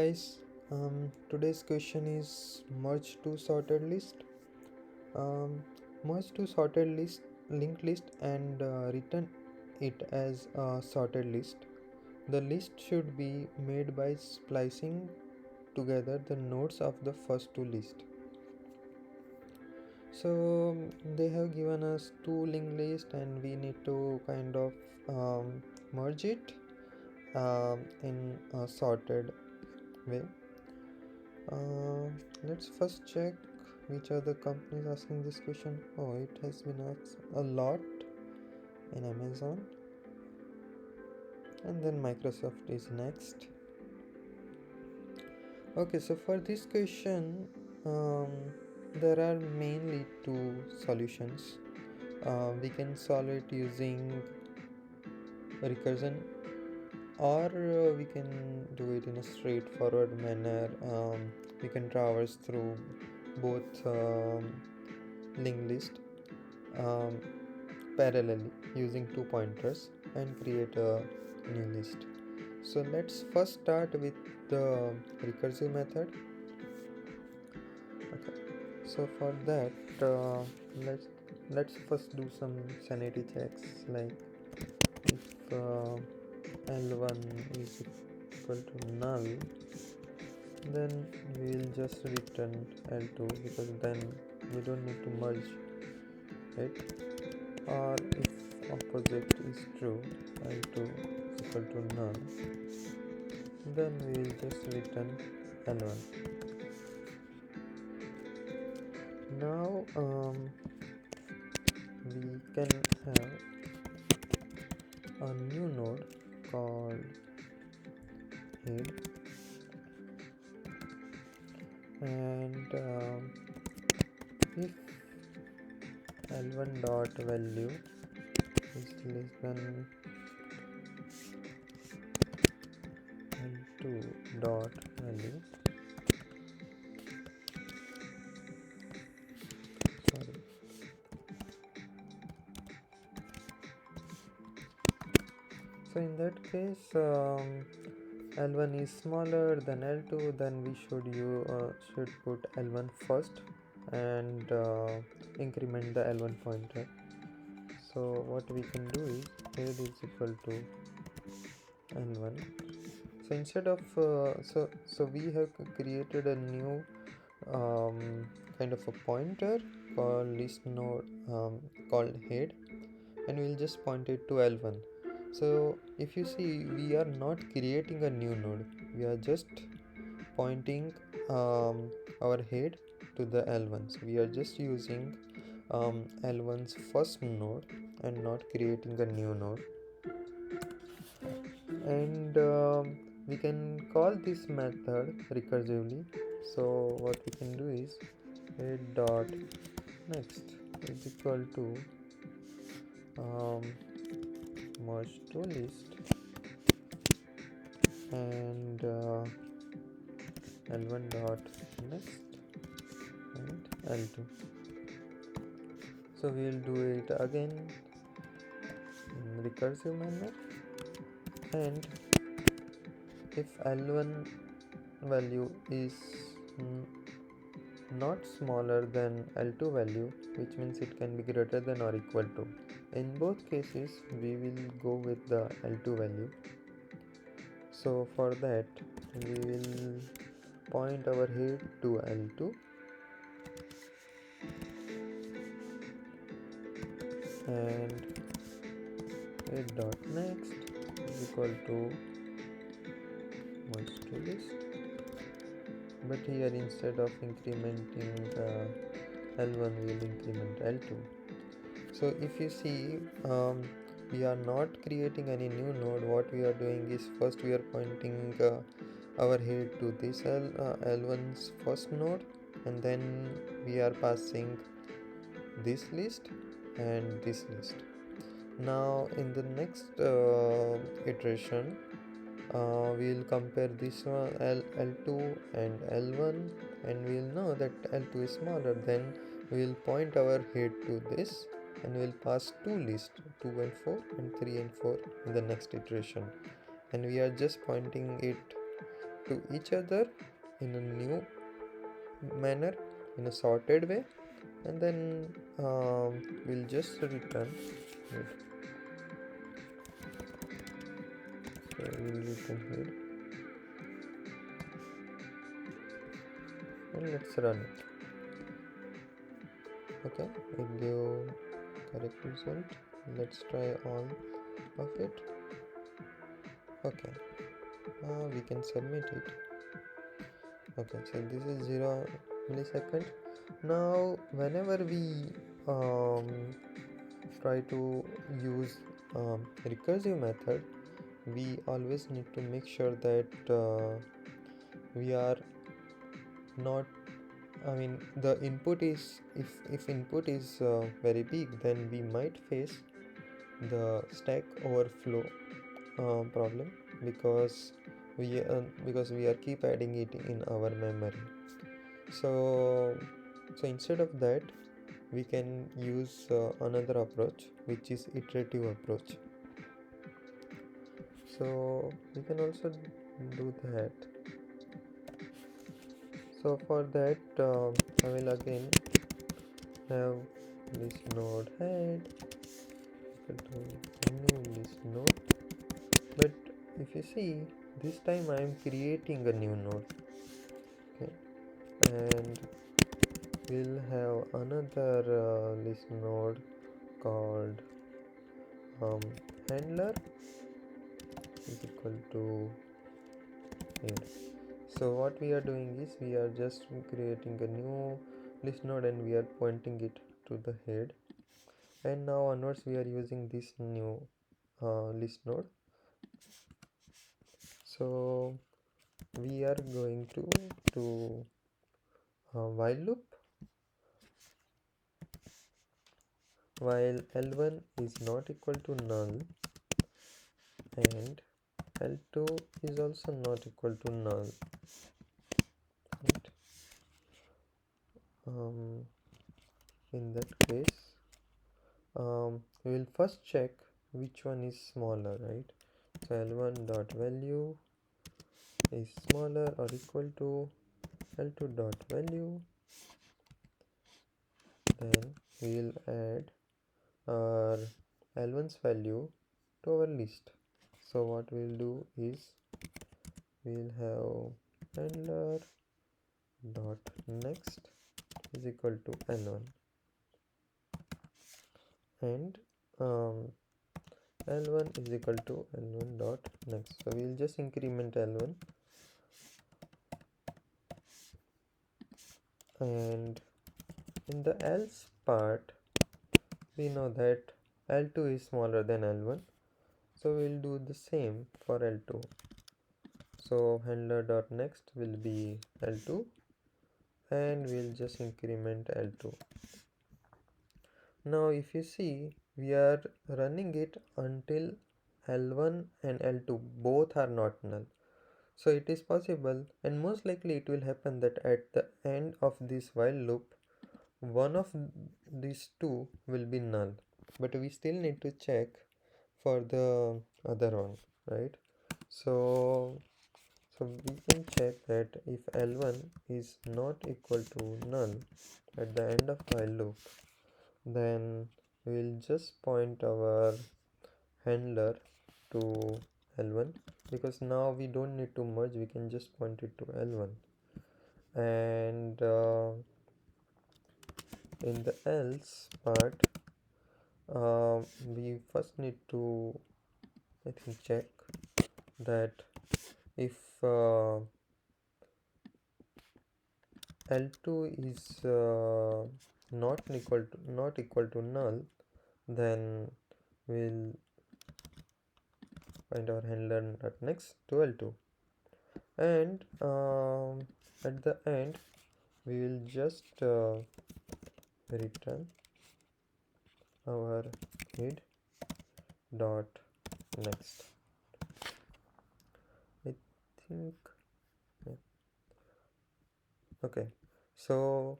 Guys, today's question is merge to sorted list. Um, Merge to sorted list, linked list, and return it as a sorted list. The list should be made by splicing together the nodes of the first two lists. So they have given us two linked list, and we need to kind of merge it in a sorted way. Let's first check which are the companies asking this question. Oh, it has been asked a lot in Amazon, and then Microsoft is next. Okay, so for this question, there are mainly two solutions. We can solve it using recursion, or we can do it in a straightforward manner. We can traverse through both linked list um, parallelly using two pointers and create a new list. So let's first start with the recursive method. Okay, so for that let's first do some sanity checks, like if L1 is equal to null, then we'll just return L2, because then we don't need to merge it. Or if opposite is true, L2 is equal to null, then we will just return L1. Now we can have a new node called head, and if L1 dot value is less than L2 dot value, sorry, so in that case L1 is smaller than L2, then we should put L1 first and increment the L1 pointer. So what we can do is head is equal to L1. So instead of so we have created a new kind of a pointer called list node called head, and we'll just point it to L1. So if you see, we are not creating a new node, we are just pointing our head to the L1. So we are just using L1's first node and not creating a new node. And we can call this method recursively. So what we can do is head dot next is equal to merge to list, and L1 dot next and L2. So we will do it again in recursive manner, and if L1 value is not smaller than L2 value, which means it can be greater than or equal to. In both cases, we will go with the L2 value. So for that, we will point our head to L2 and head dot next is equal to merge to list. But here, instead of incrementing L1, we will increment L2. So if you see, we are not creating any new node. What we are doing is, first we are pointing our head to this L1's first node, and then we are passing this list and this list. Now in the next iteration, we will compare this one L2 and L1, and we will know that L2 is smaller. Then we will point our head to this, and we will pass two lists, 2 and 4 and 3 and 4 in the next iteration, and we are just pointing it to each other in a new manner, in a sorted way, and then we'll just return it. So we'll return here and let's run it. Okay, it gave correct result. Let's try all of it. Okay, we can submit it. Okay, so this is 0 millisecond. Now whenever we try to use recursive method, we always need to make sure that we are not, I mean, the input is, if input is very big, then we might face the stack overflow problem, because we are keep adding it in our memory. So instead of that, we can use another approach, which is iterative approach. So we can also do that. So for that, I will again have this node head equal to new list node, but if you see, this time I am creating a new node. Okay, and we'll have another list node called handler is equal to here. So what we are doing is, we are just creating a new list node and we are pointing it to the head, and now onwards we are using this new list node. So we are going to do while loop while L1 is not equal to null and L2 is also not equal to null. Right? In that case, we will first check which one is smaller, right? So L1 dot value is smaller or equal to L2 dot value. Then we will add our L1's value to our list. So what we'll do is, we'll have handler dot next is equal to L1, and L1 is equal to L1 dot next. So we'll just increment L1, and in the else part we know that L2 is smaller than L1, so we'll do the same for L2. So handler dot next will be L2, and we'll just increment L2. Now if you see, we are running it until L1 and L2 both are not null. So it is possible, and most likely it will happen, that at the end of this while loop, one of these two will be null, but we still need to check for the other one, right? So we can check that if L1 is not equal to null at the end of while loop, then we'll just point our handler to L1, because now we don't need to merge, we can just point it to L1. And in the else part, we first need to, I think, check that if L2 is not equal to null, then we'll find our handler next to L2, and at the end we will just return our head dot next. I think, yeah. Okay, so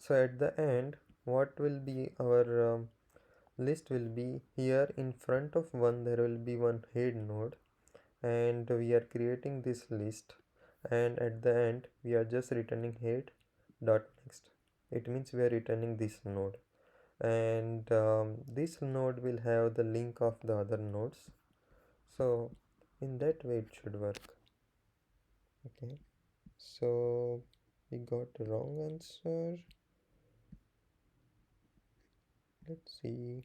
at the end, what will be our list will be, here in front of one there will be one head node, and we are creating this list, and at the end we are just returning head dot next. It means we are returning this node, and this node will have the link of the other nodes. So in that way it should work. Okay, so we got the wrong answer. Let's see.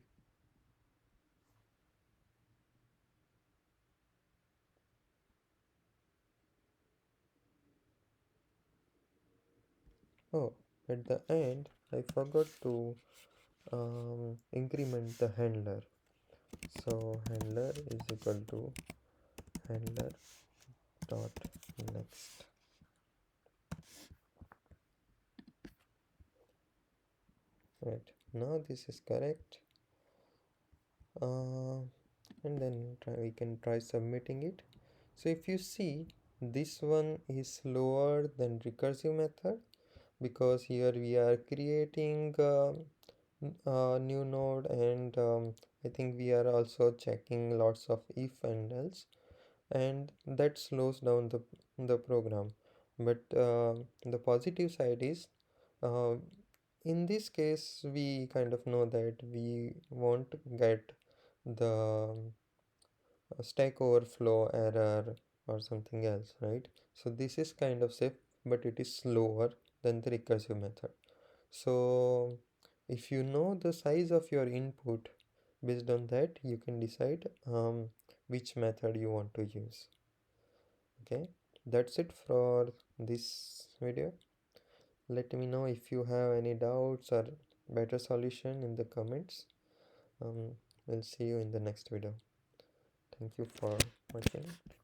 Oh, at the end I forgot to increment the handler. So handler is equal to handler dot next. Right, now this is correct. And then we can try submitting it. So if you see, this one is slower than recursive method, because here we are creating a new node, and I think we are also checking lots of if and else, and that slows down the program. But the positive side is, uh, in this case we kind of know that we won't get the stack overflow error or something else, right? So this is kind of safe, but it is slower than the recursive method. So if you know the size of your input, based on that you can decide which method you want to use. Okay, that's it for this video. Let me know if you have any doubts or better solution in the comments. um, we'll see you in the next video. Thank you for watching.